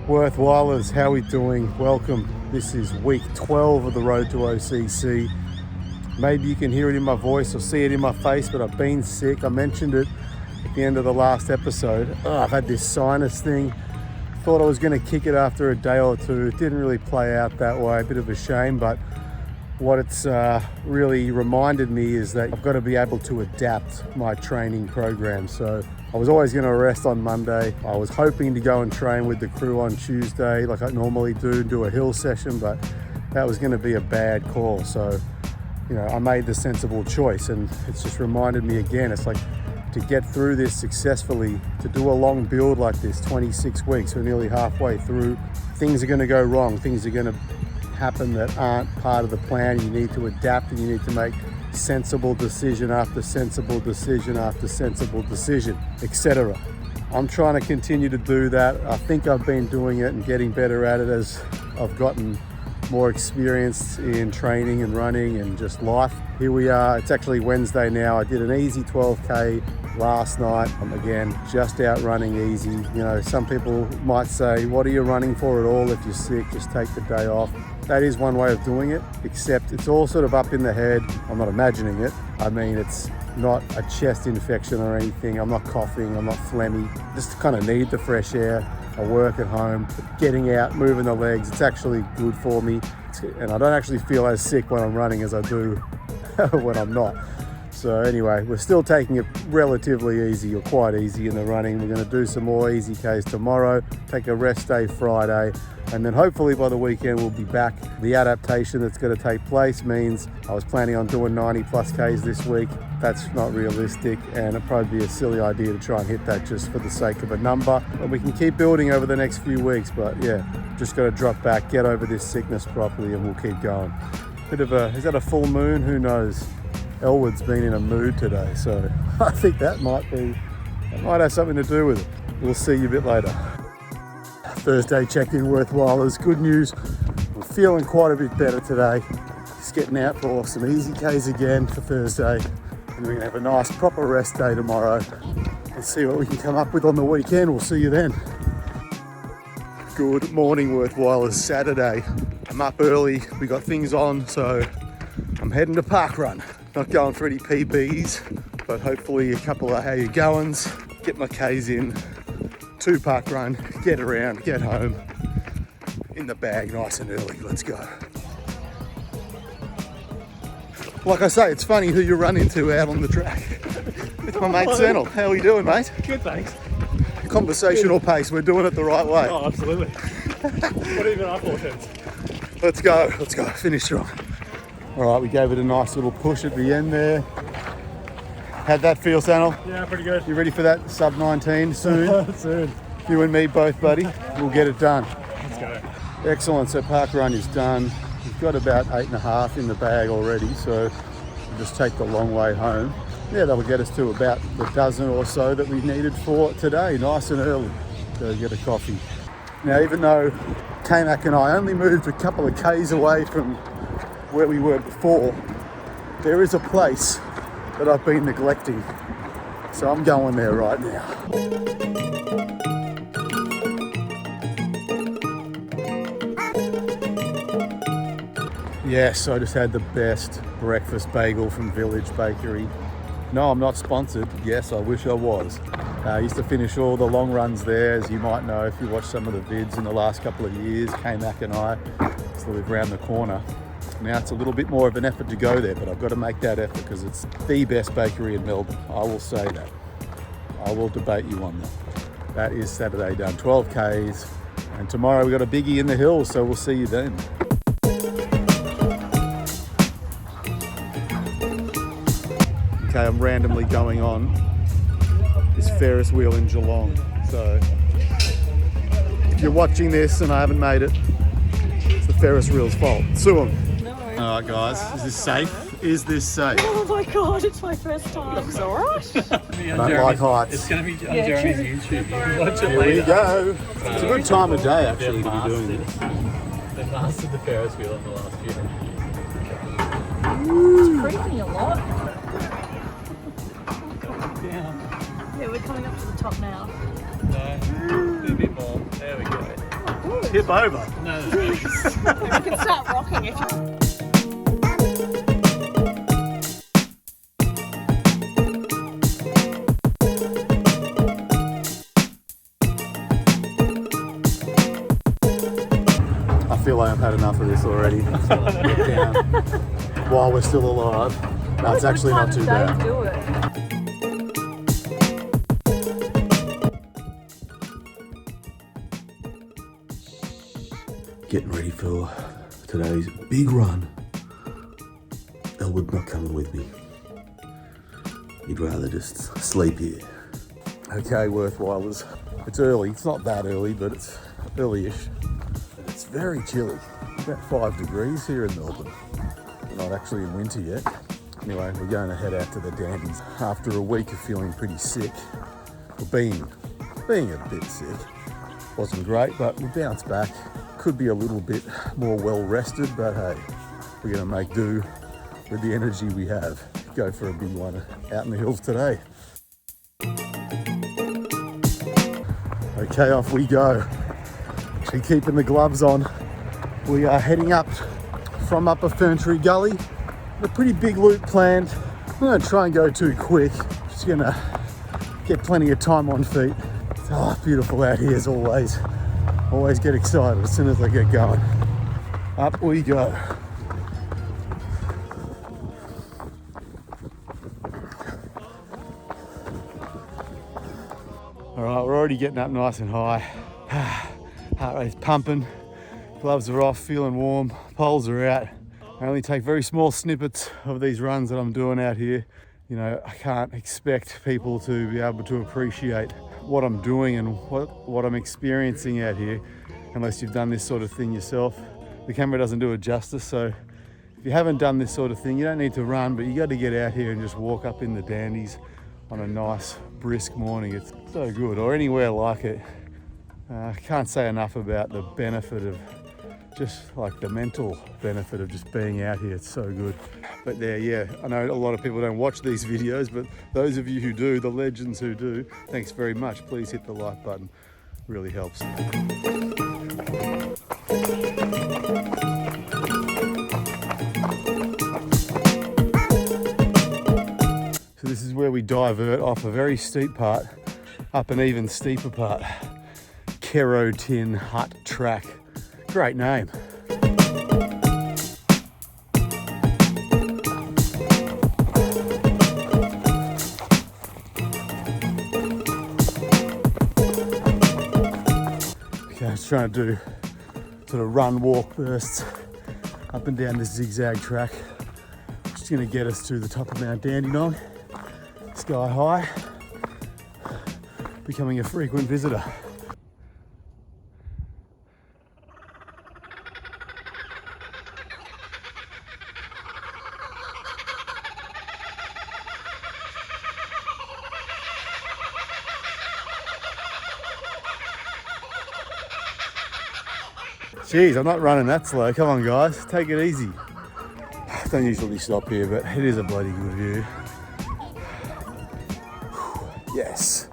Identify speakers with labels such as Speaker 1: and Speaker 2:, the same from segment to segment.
Speaker 1: Worthwhilers, how we doing? Welcome. This is week 12 of the road to OCC. Maybe you can hear it in my voice or see it in my face, but I've been sick. I mentioned it at the end of the last episode. I've had this sinus thing. Thought I was going to kick it after a day or two. It didn't really play out that way. A bit of a shame, but what it's really reminded me is that I've got to be able to adapt my training program. So I was always going to rest on Monday. I was hoping to go and train with the crew on Tuesday like I normally do a hill session, but that was going to be a bad call. So, I made the sensible choice, and it's just reminded me again, it's like to get through this successfully, to do a long build like this, 26 weeks, we're nearly halfway through, things are going to go wrong, things are going to happen that aren't part of the plan. You need to adapt and you need to make sensible decision after sensible decision after sensible decision, etc. I'm trying to continue to do that. I think I've been doing it and getting better at it as I've gotten more experienced in training and running and just life. Here we are, it's actually Wednesday now. I did an easy 12K last night. I'm again just out running easy. Some people might say, what are you running for at all? If you're sick, just take the day off. That is one way of doing it, except it's all sort of up in the head. I'm not imagining it. I mean, it's not a chest infection or anything. I'm not coughing, I'm not phlegmy. Just kind of need the fresh air. I work at home, getting out, moving the legs, it's actually good for me. And I don't actually feel as sick when I'm running as I do when I'm not. So anyway, we're still taking it relatively easy, or quite easy in the running. We're going to do some more easy Ks tomorrow, take a rest day Friday, and then hopefully by the weekend we'll be back. The adaptation that's going to take place means I was planning on doing 90 plus Ks this week. That's not realistic, and it'd probably be a silly idea to try and hit that just for the sake of a number. And we can keep building over the next few weeks, but yeah, just got to drop back, get over this sickness properly, and we'll keep going. Is that a full moon? Who knows? Elwood's been in a mood today, so I think that might have something to do with it. We'll see you a bit later. Thursday check-in Worthwhilers. Good news, I'm feeling quite a bit better today. Just getting out for some easy Ks again for Thursday, and we're gonna have a nice proper rest day tomorrow and see what we can come up with on the weekend. We'll see you then. Good morning, Worthwhilers. Saturday. I'm up early, we got things on, so I'm heading to parkrun. Not going for any PBs, but hopefully a couple of how you goings, get my Ks in, 2 parkrun, get around, get home, in the bag nice and early. Let's go. Like I say, it's funny who you run into out on the track. It's my mate Senel. How are you doing, mate?
Speaker 2: Good, thanks.
Speaker 1: Conversational pace, we're doing it the right way.
Speaker 2: Oh, absolutely. What even our fortunes?
Speaker 1: Let's go, finish strong. All right, we gave it a nice little push at the end there. How'd that feel, Sanel?
Speaker 2: Yeah, pretty good.
Speaker 1: You ready for that sub 19 soon?
Speaker 2: Soon.
Speaker 1: You and me both, buddy. We'll get it done.
Speaker 2: Let's go.
Speaker 1: Excellent, so park run is done. We've got about 8.5 in the bag already, so we'll just take the long way home. Yeah, that'll get us to about the dozen or so that we needed for today, nice and early. Go get a coffee. Now, even though K-Mac and I only moved a couple of Ks away from where we were before, there is a place that I've been neglecting. So I'm going there right now. Yes, I just had the best breakfast bagel from Village Bakery. No, I'm not sponsored. Yes, I wish I was. I used to finish all the long runs there, as you might know if you watched some of the vids in the last couple of years. K-Mac and I used to live around the corner. Now it's a little bit more of an effort to go there, but I've got to make that effort because it's the best bakery in Melbourne. I will say that. I will debate you on that. That is Saturday done, 12 Ks. And tomorrow we've got a biggie in the hills, so we'll see you then. Okay, I'm randomly going on this Ferris wheel in Geelong. So if you're watching this and I haven't made it, it's the Ferris wheel's fault. Sue them. All right, guys, is this safe? Is this safe?
Speaker 3: Oh my God, it's my first time. Looks alright.
Speaker 1: I don't like heights.
Speaker 2: It's going to be on Jeremy's YouTube. You can watch it
Speaker 1: Here
Speaker 2: later.
Speaker 1: we go. It's a good time of day, actually, to be doing this.
Speaker 2: They've mastered the Ferris wheel in the last few years.
Speaker 3: It's creaking a lot.
Speaker 2: Yeah.
Speaker 3: Yeah, we're coming up to the top now.
Speaker 2: No, a bit more. There we go.
Speaker 3: Oh,
Speaker 1: tip over.
Speaker 2: No.
Speaker 3: We can start rocking if you.
Speaker 1: I feel like I've had enough of this already. Let's get down while we're still alive. No, it's actually not too bad.
Speaker 3: Do it.
Speaker 1: Getting ready for today's big run. Elwood's not coming with me. He'd rather just sleep here. Okay, worthwhilers. It's early. It's not that early, but it's early-ish. And it's very chilly. About 5 degrees here in Melbourne. We're not actually in winter yet. Anyway, we're going to head out to the Dandies after a week of feeling pretty sick. Or being a bit sick. Wasn't great, but we bounced back. Could be a little bit more well rested, but hey, we're gonna make do with the energy we have. Go for a big one out in the hills today. Okay, off we go. Actually keeping the gloves on. We are heading up from Upper Ferntree Gully. A pretty big loop planned. I'm not gonna try and go too quick. Just gonna get plenty of time on feet. Oh, beautiful out here as always. Always get excited as soon as I get going. Up we go. All right, we're already getting up nice and high. Heart rate's pumping, gloves are off, feeling warm, poles are out. I only take very small snippets of these runs that I'm doing out here. You know, I can't expect people to be able to appreciate what I'm doing and what I'm experiencing out here unless you've done this sort of thing yourself. The camera doesn't do it justice, so if you haven't done this sort of thing, you don't need to run, but you got to get out here and just walk up in the Dandies on a nice brisk morning. It's so good, or anywhere like it. I can't say enough about the benefit of just like the mental benefit of just being out here. It's so good. But there, yeah, I know a lot of people don't watch these videos, but those of you who do, the legends who do, thanks very much. Please hit the like button, really helps. So this is where we divert off a very steep part, up an even steeper part. Kerotin Hut Track. Great name. Okay, I was trying to do sort of run, walk bursts up and down this zigzag track. Just gonna get us to the top of Mount Dandenong, sky high, becoming a frequent visitor. Jeez, I'm not running that slow. Come on, guys, take it easy. Don't usually stop here, but it is a bloody good view. Yes.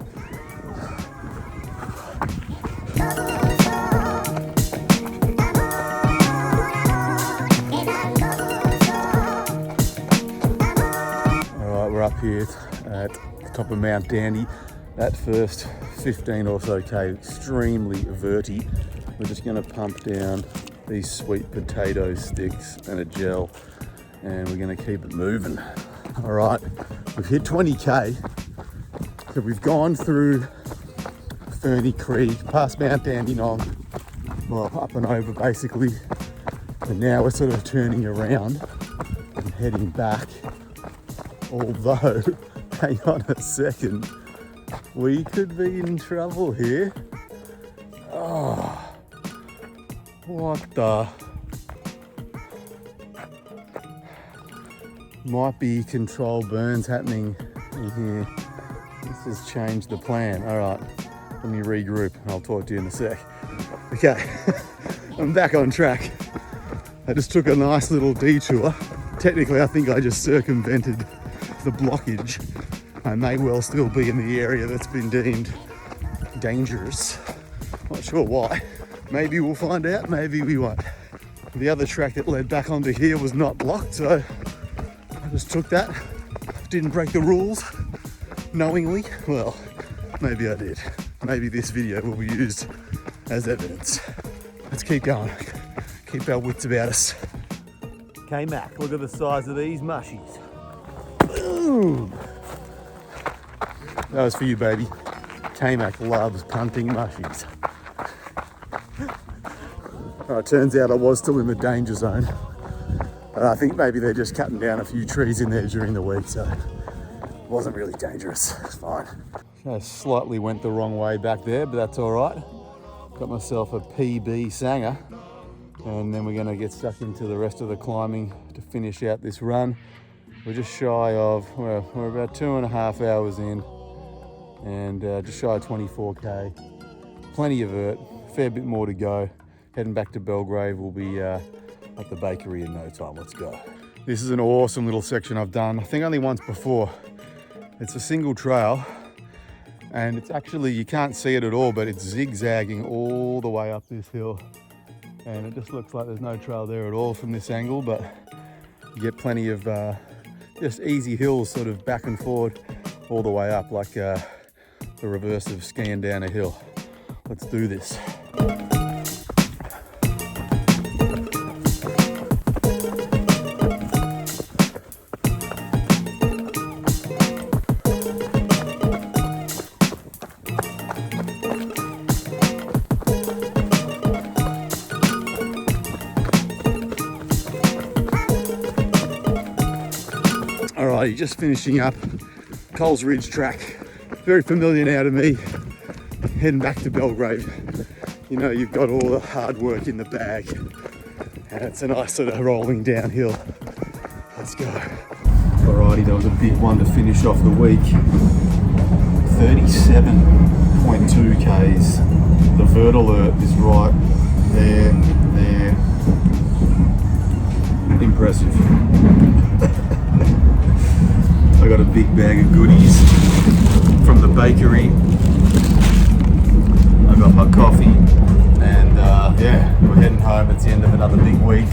Speaker 1: All right, we're up here at the top of Mount Dandy. That first 15 or so K, extremely verty. We're just going to pump down these sweet potato sticks and a gel, and we're going to keep it moving. All right, we've hit 20K. So we've gone through Ferny Creek, past Mount Dandenong, well, up and over basically. And now we're sort of turning around and heading back. Although, hang on a second, we could be in trouble here. Oh. What the? Might be controlled burns happening in here. This has changed the plan. All right, let me regroup and I'll talk to you in a sec. Okay, I'm back on track. I just took a nice little detour. Technically, I think I just circumvented the blockage. I may well still be in the area that's been deemed dangerous. Not sure why. Maybe we'll find out, maybe we won't. The other track that led back onto here was not blocked, so I just took that. Didn't break the rules knowingly. Well, maybe I did. Maybe this video will be used as evidence. Let's keep going. Keep our wits about us. K-Mac, look at the size of these mushies. Boom! That was for you, baby. K-Mac loves punting mushies. It turns out I was still in the danger zone. I think maybe they're just cutting down a few trees in there during the week, so it wasn't really dangerous. It's fine. I slightly went the wrong way back there, but that's all right. Got myself a PB Sanger, and then we're going to get stuck into the rest of the climbing to finish out this run. We're just shy of, well, we're about 2.5 hours in, and just shy of 24k. Plenty of vert, fair bit more to go. Heading back to Belgrave, we'll be at the bakery in no time. Let's go. This is an awesome little section I've done, I think only once before. It's a single trail, and it's actually, you can't see it at all, but it's zigzagging all the way up this hill. And it just looks like there's no trail there at all from this angle, but you get plenty of just easy hills sort of back and forward all the way up, like the reverse of skiing down a hill. Let's do this. Alrighty, just finishing up Coles Ridge track. Very familiar now to me, heading back to Belgrave. You know, you've got all the hard work in the bag, and it's a nice sort of rolling downhill. Let's go. Alrighty, that was a big one to finish off the week. 37.2 Ks. The vert alert is right there. Impressive. I got a big bag of goodies from the bakery. I got my coffee, and yeah, we're heading home. It's the end of another big week.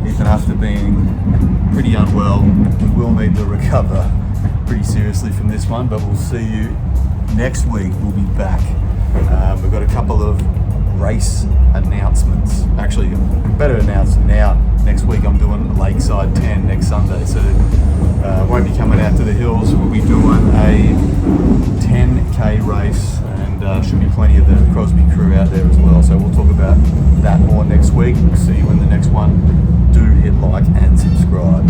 Speaker 1: Even after being pretty unwell, we will need to recover pretty seriously from this one, but we'll see you next week. We'll be back. We've got a couple of race announcements. Actually, better announce now. Next week I'm doing Lakeside 10 next Sunday, so won't be coming out to the hills. We'll be doing a 10k race, and should be plenty of the Crosby crew out there as well. So we'll talk about that more next week. We'll see you in the next one. Do hit like and subscribe.